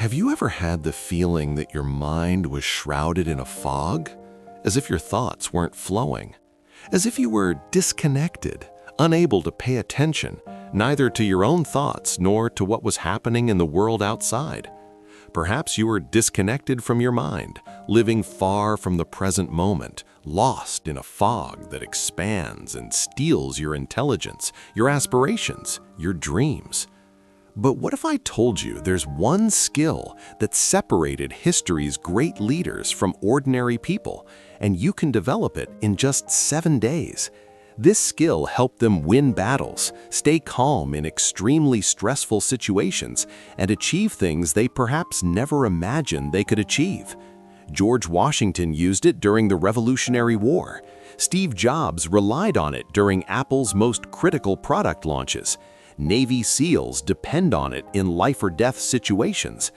Have you ever had the feeling that your mind was shrouded in a fog? As if your thoughts weren't flowing? As if you were disconnected, unable to pay attention, neither to your own thoughts nor to what was happening in the world outside? Perhaps you were disconnected from your mind, living far from the present moment, lost in a fog that expands and steals your intelligence, your aspirations, your dreams. But what if I told you there's one skill that separated history's great leaders from ordinary people, and you can develop it in just 7 days? This skill helped them win battles, stay calm in extremely stressful situations, and achieve things they perhaps never imagined they could achieve. George Washington used it during the Revolutionary War. Steve Jobs relied on it during Apple's most critical product launches. Navy SEALs depend on it in life-or-death situations.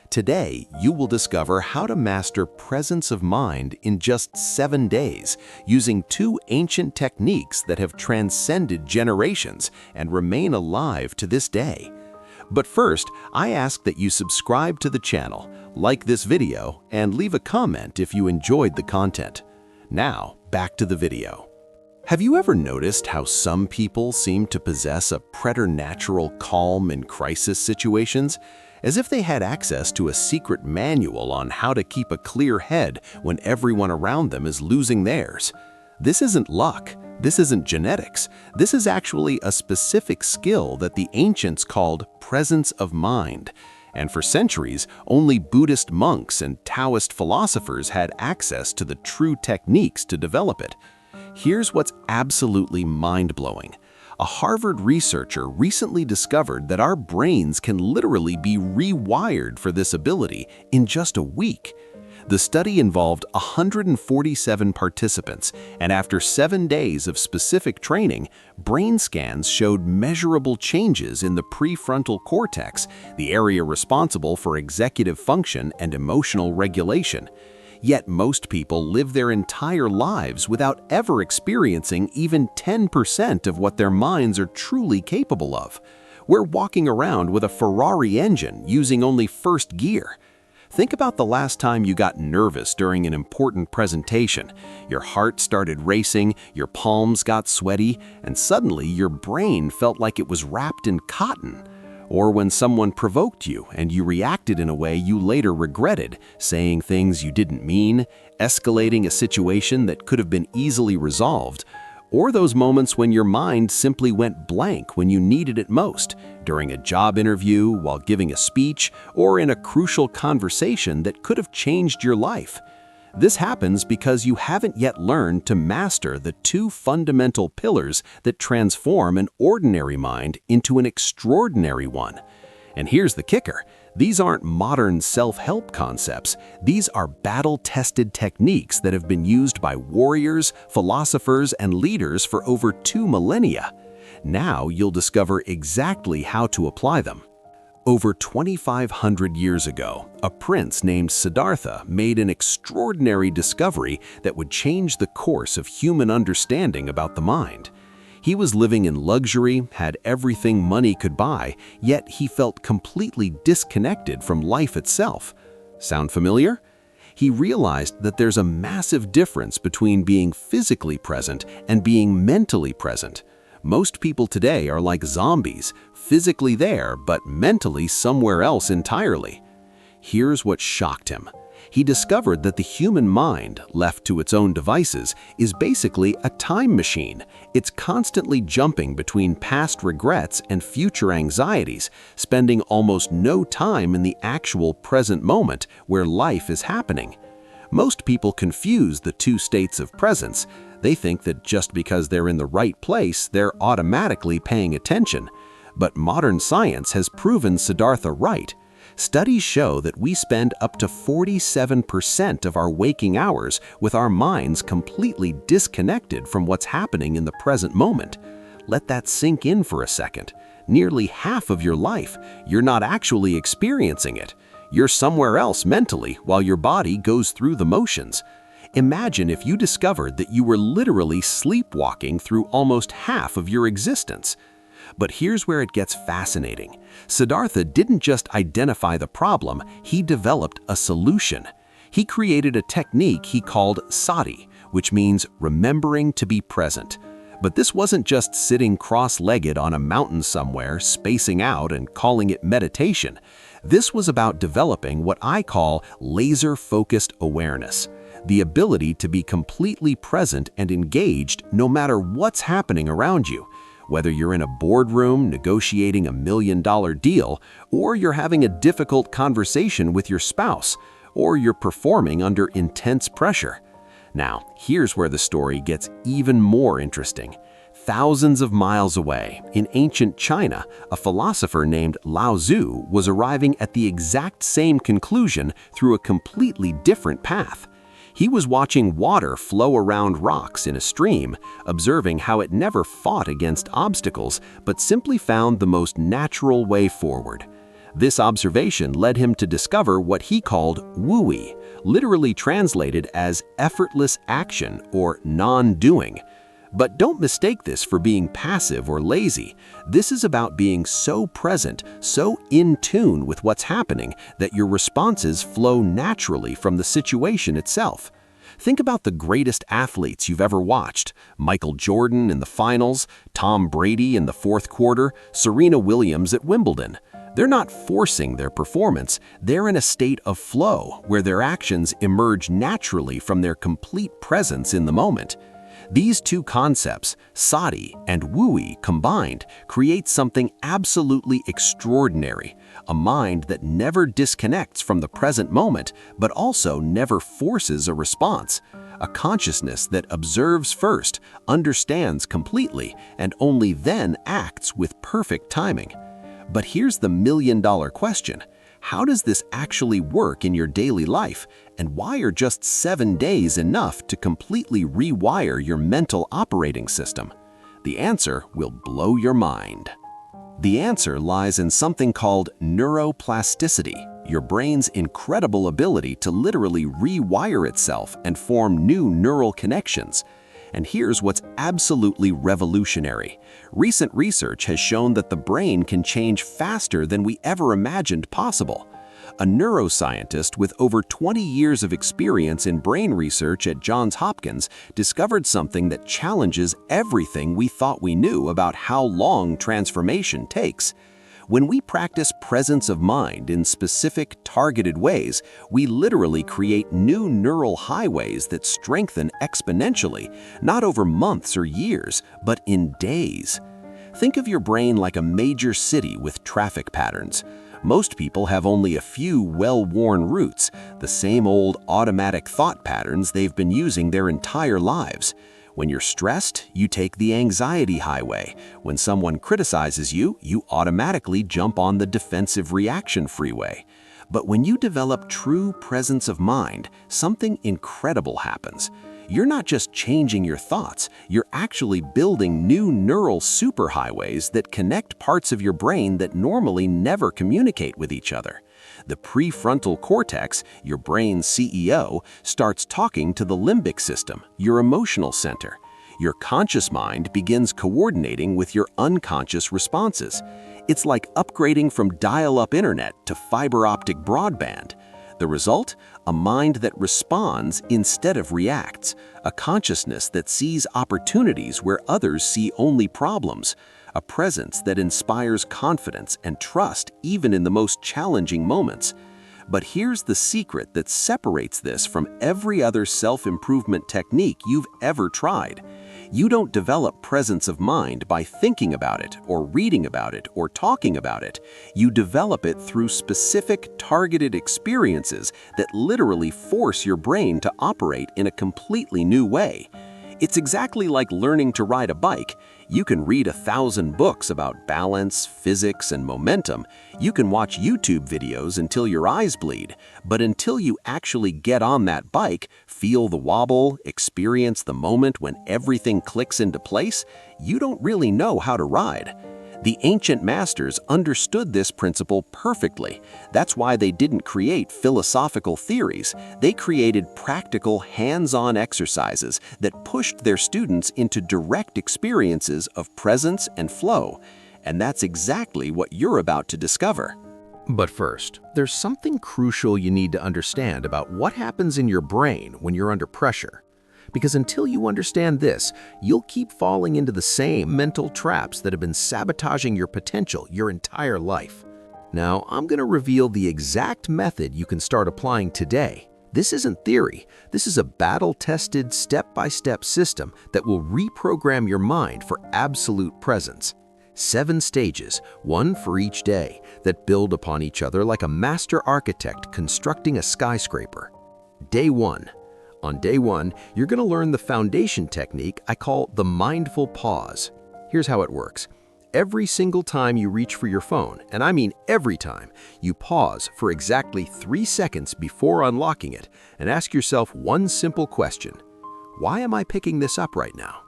Today, you will discover how to master presence of mind in just 7 days, using 2 ancient techniques that have transcended generations and remain alive to this day. But first, I ask that you subscribe to the channel, like this video, and leave a comment if you enjoyed the content. Now, back to the video. Have you ever noticed how some people seem to possess a preternatural calm in crisis situations, as if they had access to a secret manual on how to keep a clear head when everyone around them is losing theirs? This isn't luck. This isn't genetics. This is actually a specific skill that the ancients called presence of mind. And for centuries, only Buddhist monks and Taoist philosophers had access to the true techniques to develop it. Here's what's absolutely mind-blowing. A Harvard researcher recently discovered that our brains can literally be rewired for this ability in just a week. The study involved 147 participants, and after 7 days of specific training, brain scans showed measurable changes in the prefrontal cortex, the area responsible for executive function and emotional regulation. Yet most people live their entire lives without ever experiencing even 10% of what their minds are truly capable of. We're walking around with a Ferrari engine using only first gear. Think about the last time you got nervous during an important presentation. Your heart started racing, your palms got sweaty, and suddenly your brain felt like it was wrapped in cotton. Or when someone provoked you and you reacted in a way you later regretted, saying things you didn't mean, escalating a situation that could have been easily resolved. Or those moments when your mind simply went blank when you needed it most, during a job interview, while giving a speech, or in a crucial conversation that could have changed your life. This happens because you haven't yet learned to master the 2 fundamental pillars that transform an ordinary mind into an extraordinary one. And here's the kicker. These aren't modern self-help concepts. These are battle-tested techniques that have been used by warriors, philosophers, and leaders for over 2 millennia. Now you'll discover exactly how to apply them. Over 2,500 years ago, a prince named Siddhartha made an extraordinary discovery that would change the course of human understanding about the mind. He was living in luxury, had everything money could buy, yet he felt completely disconnected from life itself. Sound familiar? He realized that there's a massive difference between being physically present and being mentally present. Most people today are like zombies, physically there but mentally somewhere else entirely. Here's what shocked him. He discovered that the human mind, left to its own devices, is basically a time machine. It's constantly jumping between past regrets and future anxieties, spending almost no time in the actual present moment where life is happening. Most people confuse the 2 states of presence. They think that just because they're in the right place, they're automatically paying attention. But modern science has proven Siddhartha right. Studies show that we spend up to 47% of our waking hours with our minds completely disconnected from what's happening in the present moment. Let that sink in for a second. Nearly half of your life, you're not actually experiencing it. You're somewhere else mentally while your body goes through the motions. Imagine if you discovered that you were literally sleepwalking through almost half of your existence. But here's where it gets fascinating. Siddhartha didn't just identify the problem, he developed a solution. He created a technique he called sati, which means remembering to be present. But this wasn't just sitting cross-legged on a mountain somewhere, spacing out and calling it meditation. This was about developing what I call laser-focused awareness, the ability to be completely present and engaged no matter what's happening around you. Whether you're in a boardroom negotiating $1 million deal, or you're having a difficult conversation with your spouse, or you're performing under intense pressure. Now, here's where the story gets even more interesting. Thousands of miles away, in ancient China, a philosopher named Lao Tzu was arriving at the exact same conclusion through a completely different path. He was watching water flow around rocks in a stream, observing how it never fought against obstacles, but simply found the most natural way forward. This observation led him to discover what he called wui, literally translated as effortless action or non-doing. But don't mistake this for being passive or lazy. This is about being so present, so in tune with what's happening that your responses flow naturally from the situation itself. Think about the greatest athletes you've ever watched: Michael Jordan in the finals, Tom Brady in the fourth quarter, Serena Williams at Wimbledon. They're not forcing their performance, they're in a state of flow where their actions emerge naturally from their complete presence in the moment. These two concepts, sati and wui combined, create something absolutely extraordinary, a mind that never disconnects from the present moment, but also never forces a response, a consciousness that observes first, understands completely, and only then acts with perfect timing. But here's the million-dollar question. How does this actually work in your daily life, and why are just 7 days enough to completely rewire your mental operating system? The answer will blow your mind. The answer lies in something called neuroplasticity, your brain's incredible ability to literally rewire itself and form new neural connections. And here's what's absolutely revolutionary. Recent research has shown that the brain can change faster than we ever imagined possible. A neuroscientist with over 20 years of experience in brain research at Johns Hopkins discovered something that challenges everything we thought we knew about how long transformation takes. When we practice presence of mind in specific, targeted ways, we literally create new neural highways that strengthen exponentially, not over months or years, but in days. Think of your brain like a major city with traffic patterns. Most people have only a few well-worn routes, the same old automatic thought patterns they've been using their entire lives. When you're stressed, you take the anxiety highway. When someone criticizes you, you automatically jump on the defensive reaction freeway. But when you develop true presence of mind, something incredible happens. You're not just changing your thoughts, you're actually building new neural superhighways that connect parts of your brain that normally never communicate with each other. The prefrontal cortex, your brain's CEO, starts talking to the limbic system, your emotional center. Your conscious mind begins coordinating with your unconscious responses. It's like upgrading from dial-up internet to fiber optic broadband. The result? A mind that responds instead of reacts, a consciousness that sees opportunities where others see only problems, a presence that inspires confidence and trust even in the most challenging moments. But here's the secret that separates this from every other self-improvement technique you've ever tried. You don't develop presence of mind by thinking about it, or reading about it, or talking about it. You develop it through specific, targeted experiences that literally force your brain to operate in a completely new way. It's exactly like learning to ride a bike. You can read 1,000 books about balance, physics, and momentum. You can watch YouTube videos until your eyes bleed. But until you actually get on that bike, feel the wobble, experience the moment when everything clicks into place, you don't really know how to ride. The ancient masters understood this principle perfectly. That's why they didn't create philosophical theories. They created practical, hands-on exercises that pushed their students into direct experiences of presence and flow. And that's exactly what you're about to discover. But first, there's something crucial you need to understand about what happens in your brain when you're under pressure. Because until you understand this, you'll keep falling into the same mental traps that have been sabotaging your potential your entire life. Now, I'm going to reveal the exact method you can start applying today. This isn't theory. This is a battle-tested, step-by-step system that will reprogram your mind for absolute presence. 7 stages, one for each day, that build upon each other like a master architect constructing a skyscraper. Day 1. On day 1, you're going to learn the foundation technique I call the mindful pause. Here's how it works. Every single time you reach for your phone, and I mean every time, you pause for exactly 3 seconds before unlocking it and ask yourself one simple question. Why am I picking this up right now?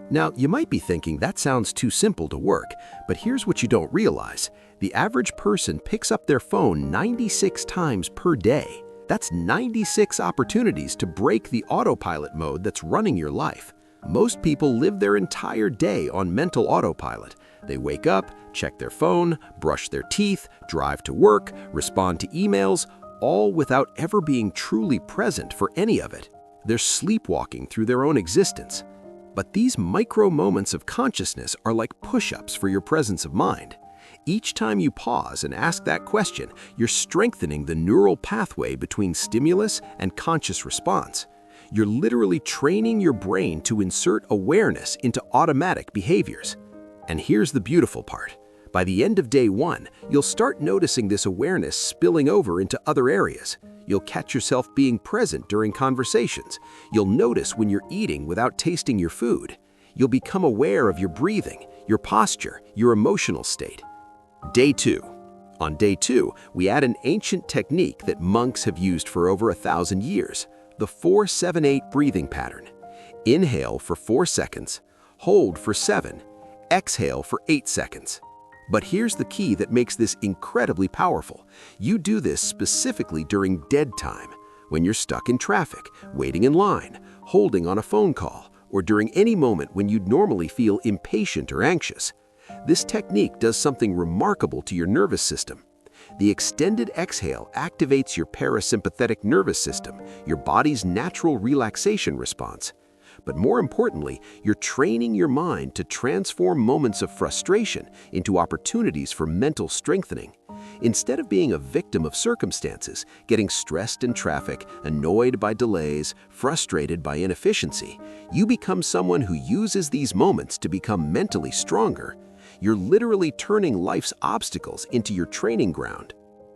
Now, you might be thinking that sounds too simple to work, but here's what you don't realize. The average person picks up their phone 96 times per day. That's 96 opportunities to break the autopilot mode that's running your life. Most people live their entire day on mental autopilot. They wake up, check their phone, brush their teeth, drive to work, respond to emails, all without ever being truly present for any of it. They're sleepwalking through their own existence. But these micro moments of consciousness are like push-ups for your presence of mind. Each time you pause and ask that question, you're strengthening the neural pathway between stimulus and conscious response. You're literally training your brain to insert awareness into automatic behaviors. And here's the beautiful part. By the end of day 1, you'll start noticing this awareness spilling over into other areas. You'll catch yourself being present during conversations. You'll notice when you're eating without tasting your food. You'll become aware of your breathing, your posture, your emotional state. Day 2. On day 2, we add an ancient technique that monks have used for over 1,000 years, the 4-7-8 breathing pattern. Inhale for 4 seconds, hold for 7, exhale for 8 seconds. But here's the key that makes this incredibly powerful. You do this specifically during dead time, when you're stuck in traffic, waiting in line, holding on a phone call, or during any moment when you'd normally feel impatient or anxious. This technique does something remarkable to your nervous system. The extended exhale activates your parasympathetic nervous system, your body's natural relaxation response. But more importantly, you're training your mind to transform moments of frustration into opportunities for mental strengthening. Instead of being a victim of circumstances, getting stressed in traffic, annoyed by delays, frustrated by inefficiency, you become someone who uses these moments to become mentally stronger. You're literally turning life's obstacles into your training ground.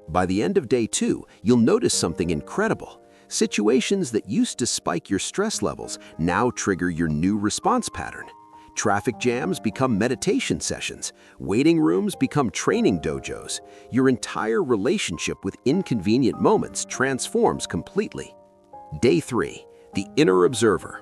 By the end of day 2, you'll notice something incredible. Situations that used to spike your stress levels now trigger your new response pattern. Traffic jams become meditation sessions. Waiting rooms become training dojos. Your entire relationship with inconvenient moments transforms completely. Day 3. The inner observer.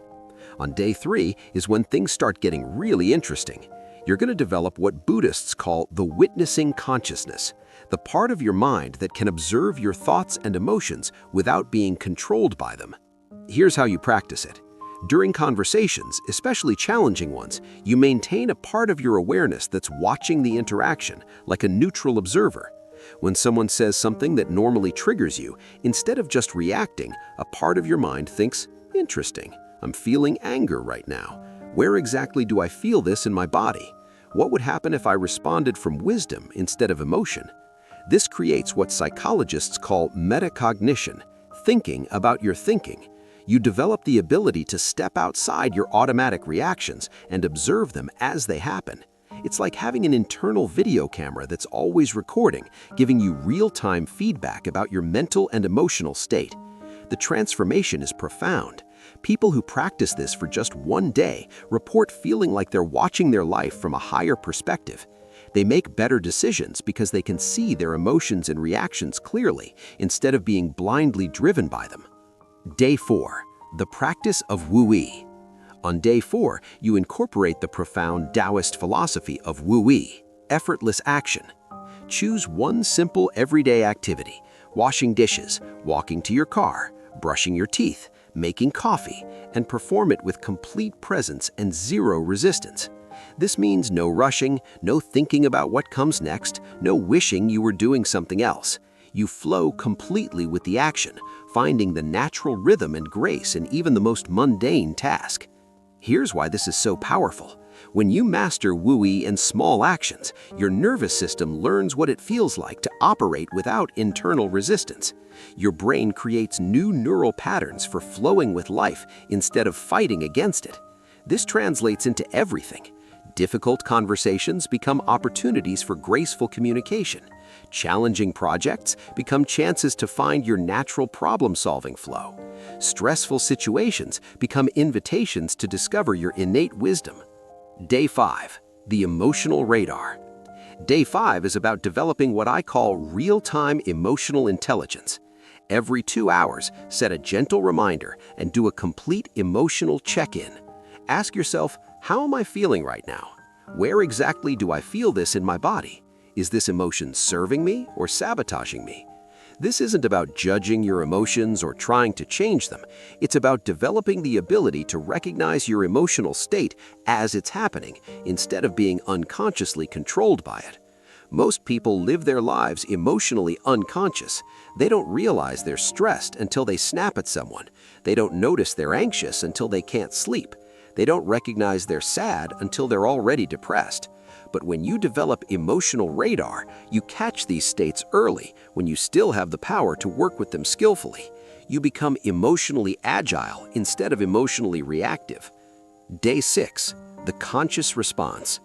On day 3 is when things start getting really interesting. You're going to develop what Buddhists call the witnessing consciousness, the part of your mind that can observe your thoughts and emotions without being controlled by them. Here's how you practice it. During conversations, especially challenging ones, you maintain a part of your awareness that's watching the interaction, like a neutral observer. When someone says something that normally triggers you, instead of just reacting, a part of your mind thinks, "Interesting, I'm feeling anger right now. Where exactly do I feel this in my body? What would happen if I responded from wisdom instead of emotion?" This creates what psychologists call metacognition, thinking about your thinking. You develop the ability to step outside your automatic reactions and observe them as they happen. It's like having an internal video camera that's always recording, giving you real-time feedback about your mental and emotional state. The transformation is profound. People who practice this for just one day report feeling like they're watching their life from a higher perspective. They make better decisions because they can see their emotions and reactions clearly instead of being blindly driven by them. Day 4. The practice of Wu-Yi. On day 4, you incorporate the profound Taoist philosophy of Wu-Yi, effortless action. Choose one simple everyday activity: washing dishes, walking to your car, brushing your teeth, making coffee, and perform it with complete presence and zero resistance. This means no rushing, no thinking about what comes next, no wishing you were doing something else. You flow completely with the action, finding the natural rhythm and grace in even the most mundane task. Here's why this is so powerful. When you master WUI and small actions, your nervous system learns what it feels like to operate without internal resistance. Your brain creates new neural patterns for flowing with life instead of fighting against it. This translates into everything. Difficult conversations become opportunities for graceful communication. Challenging projects become chances to find your natural problem-solving flow. Stressful situations become invitations to discover your innate wisdom. Day 5. The emotional radar. Day 5 is about developing what I call real-time emotional intelligence. Every 2 hours, set a gentle reminder and do a complete emotional check-in. Ask yourself, how am I feeling right now? Where exactly do I feel this in my body? Is this emotion serving me or sabotaging me? This isn't about judging your emotions or trying to change them. It's about developing the ability to recognize your emotional state as it's happening instead of being unconsciously controlled by it. Most people live their lives emotionally unconscious. They don't realize they're stressed until they snap at someone. They don't notice they're anxious until they can't sleep. They don't recognize they're sad until they're already depressed. But when you develop emotional radar, you catch these states early when you still have the power to work with them skillfully. You become emotionally agile instead of emotionally reactive. Day 6. The conscious response.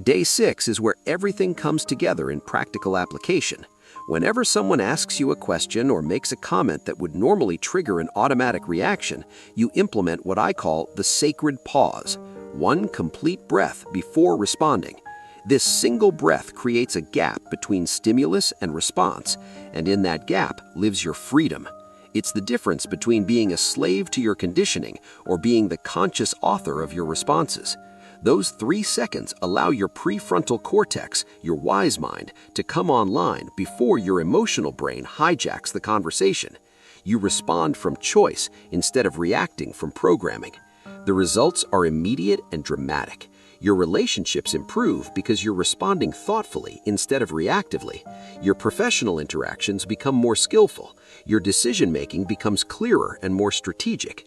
Day 6 is where everything comes together in practical application. Whenever someone asks you a question or makes a comment that would normally trigger an automatic reaction, you implement what I call the sacred pause, one complete breath before responding. This single breath creates a gap between stimulus and response, and in that gap lives your freedom. It's the difference between being a slave to your conditioning or being the conscious author of your responses. Those 3 seconds allow your prefrontal cortex, your wise mind, to come online before your emotional brain hijacks the conversation. You respond from choice instead of reacting from programming. The results are immediate and dramatic. Your relationships improve because you're responding thoughtfully instead of reactively. Your professional interactions become more skillful. Your decision-making becomes clearer and more strategic.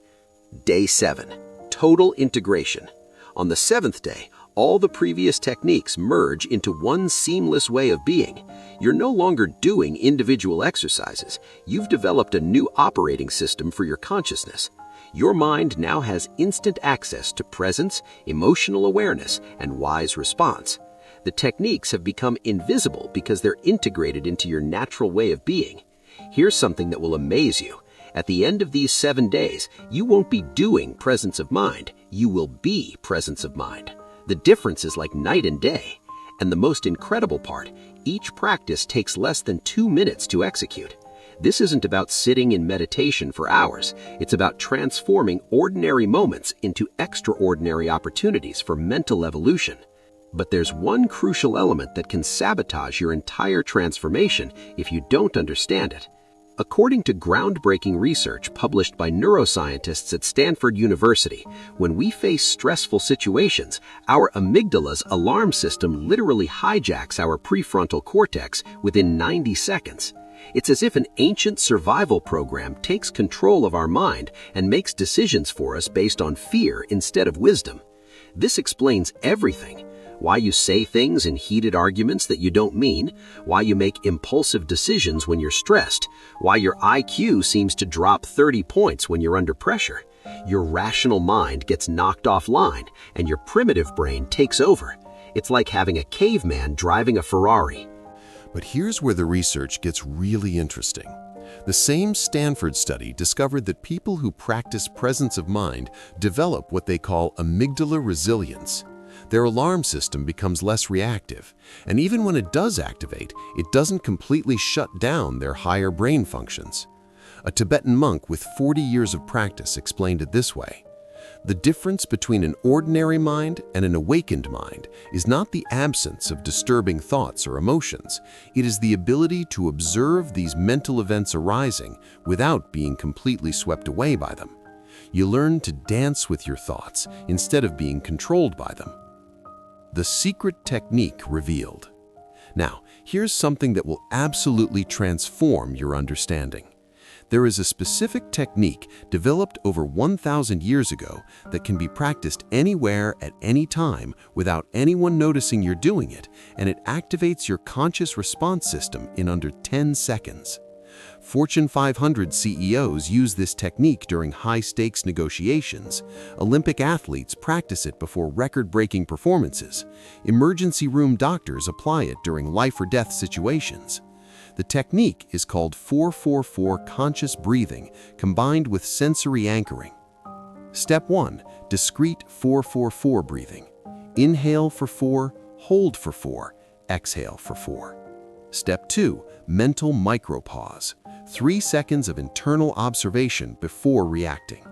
Day 7. Total integration. On the 7th day, all the previous techniques merge into one seamless way of being. You're no longer doing individual exercises. You've developed a new operating system for your consciousness. Your mind now has instant access to presence, emotional awareness, and wise response. The techniques have become invisible because they're integrated into your natural way of being. Here's something that will amaze you. At the end of these 7 days, you won't be doing presence of mind. You will be presence of mind. The difference is like night and day. And the most incredible part, each practice takes less than 2 minutes to execute. This isn't about sitting in meditation for hours. It's about transforming ordinary moments into extraordinary opportunities for mental evolution. But there's one crucial element that can sabotage your entire transformation if you don't understand it. According to groundbreaking research published by neuroscientists at Stanford University, when we face stressful situations, our amygdala's alarm system literally hijacks our prefrontal cortex within 90 seconds. It's as if an ancient survival program takes control of our mind and makes decisions for us based on fear instead of wisdom. This explains everything. Why you say things in heated arguments that you don't mean, why you make impulsive decisions when you're stressed, why your IQ seems to drop 30 points when you're under pressure. Your rational mind gets knocked offline and your primitive brain takes over. It's like having a caveman driving a Ferrari. But here's where the research gets really interesting. The same Stanford study discovered that people who practice presence of mind develop what they call amygdala resilience. Their alarm system becomes less reactive, and even when it does activate, it doesn't completely shut down their higher brain functions. A Tibetan monk with 40 years of practice explained it this way: the difference between an ordinary mind and an awakened mind is not the absence of disturbing thoughts or emotions. It is the ability to observe these mental events arising without being completely swept away by them. You learn to dance with your thoughts instead of being controlled by them. The secret technique revealed. Now, here's something that will absolutely transform your understanding. There is a specific technique developed over 1,000 years ago that can be practiced anywhere at any time without anyone noticing you're doing it, and it activates your conscious response system in under 10 seconds. Fortune 500 CEOs use this technique during high-stakes negotiations. Olympic athletes practice it before record-breaking performances. Emergency room doctors apply it during life-or-death situations. The technique is called 4-4-4 conscious breathing combined with sensory anchoring. Step 1. Discrete 4-4-4 breathing. Inhale for 4, hold for 4, exhale for 4. Step 2. Mental micropause. 3 seconds of internal observation before reacting.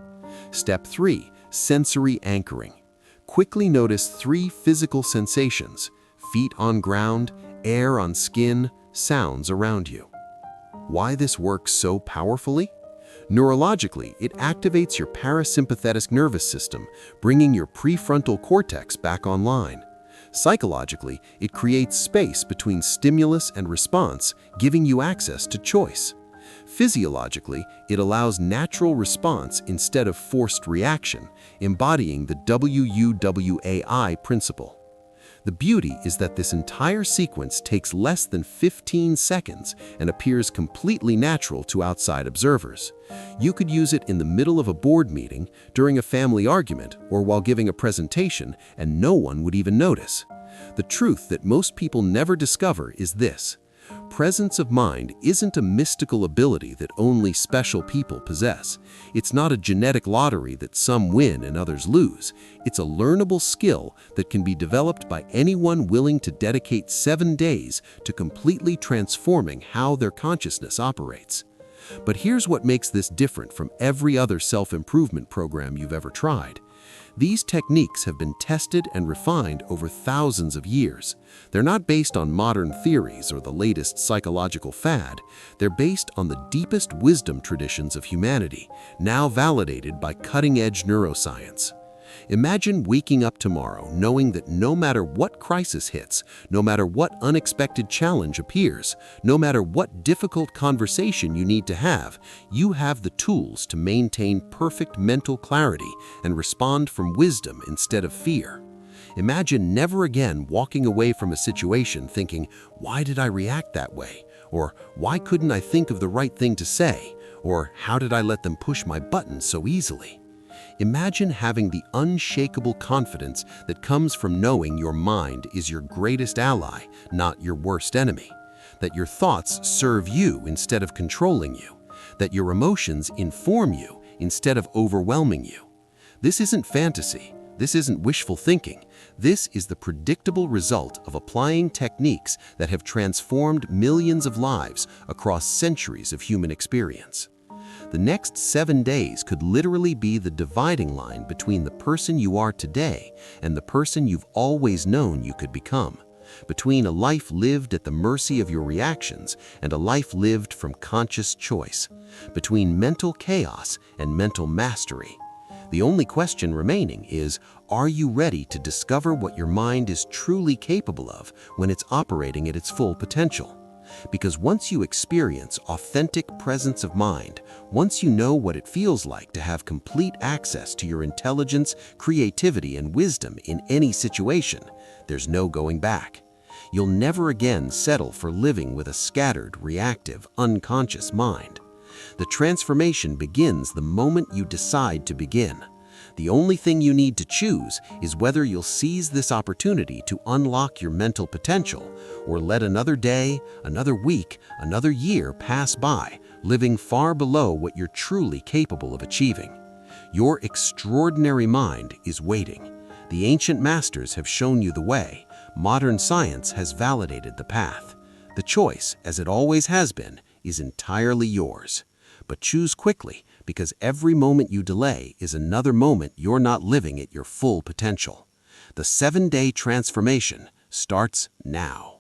Step 3. Sensory anchoring. Quickly notice 3 physical sensations: feet on ground, air on skin, sounds around you. Why this works so powerfully? Neurologically, it activates your parasympathetic nervous system, bringing your prefrontal cortex back online. Psychologically, it creates space between stimulus and response, giving you access to choice. Physiologically, it allows natural response instead of forced reaction, embodying the WUWAI principle. The beauty is that this entire sequence takes less than 15 seconds and appears completely natural to outside observers. You could use it in the middle of a board meeting, during a family argument, or while giving a presentation, and no one would even notice. The truth that most people never discover is this: presence of mind isn't a mystical ability that only special people possess. It's not a genetic lottery that some win and others lose. It's a learnable skill that can be developed by anyone willing to dedicate 7 days to completely transforming how their consciousness operates. But here's what makes this different from every other self-improvement program you've ever tried. These techniques have been tested and refined over thousands of years. They're not based on modern theories or the latest psychological fad. They're based on the deepest wisdom traditions of humanity, now validated by cutting-edge neuroscience. Imagine waking up tomorrow knowing that no matter what crisis hits, no matter what unexpected challenge appears, no matter what difficult conversation you need to have, you have the tools to maintain perfect mental clarity and respond from wisdom instead of fear. Imagine never again walking away from a situation thinking, "Why did I react that way?" Or "Why couldn't I think of the right thing to say?" Or "How did I let them push my buttons so easily?" Imagine having the unshakable confidence that comes from knowing your mind is your greatest ally, not your worst enemy. That your thoughts serve you instead of controlling you. That your emotions inform you instead of overwhelming you. This isn't fantasy. This isn't wishful thinking. This is the predictable result of applying techniques that have transformed millions of lives across centuries of human experience. The next 7 days could literally be the dividing line between the person you are today and the person you've always known you could become. Between a life lived at the mercy of your reactions and a life lived from conscious choice. Between mental chaos and mental mastery. The only question remaining is, are you ready to discover what your mind is truly capable of when it's operating at its full potential? Because once you experience authentic presence of mind, once you know what it feels like to have complete access to your intelligence, creativity, and wisdom in any situation, there's no going back. You'll never again settle for living with a scattered, reactive, unconscious mind. The transformation begins the moment you decide to begin. The only thing you need to choose is whether you'll seize this opportunity to unlock your mental potential or let another day, another week, another year pass by, living far below what you're truly capable of achieving. Your extraordinary mind is waiting. The ancient masters have shown you the way. Modern science has validated the path. The choice, as it always has been, is entirely yours. But choose quickly, because every moment you delay is another moment you're not living at your full potential. The 7-day transformation starts now.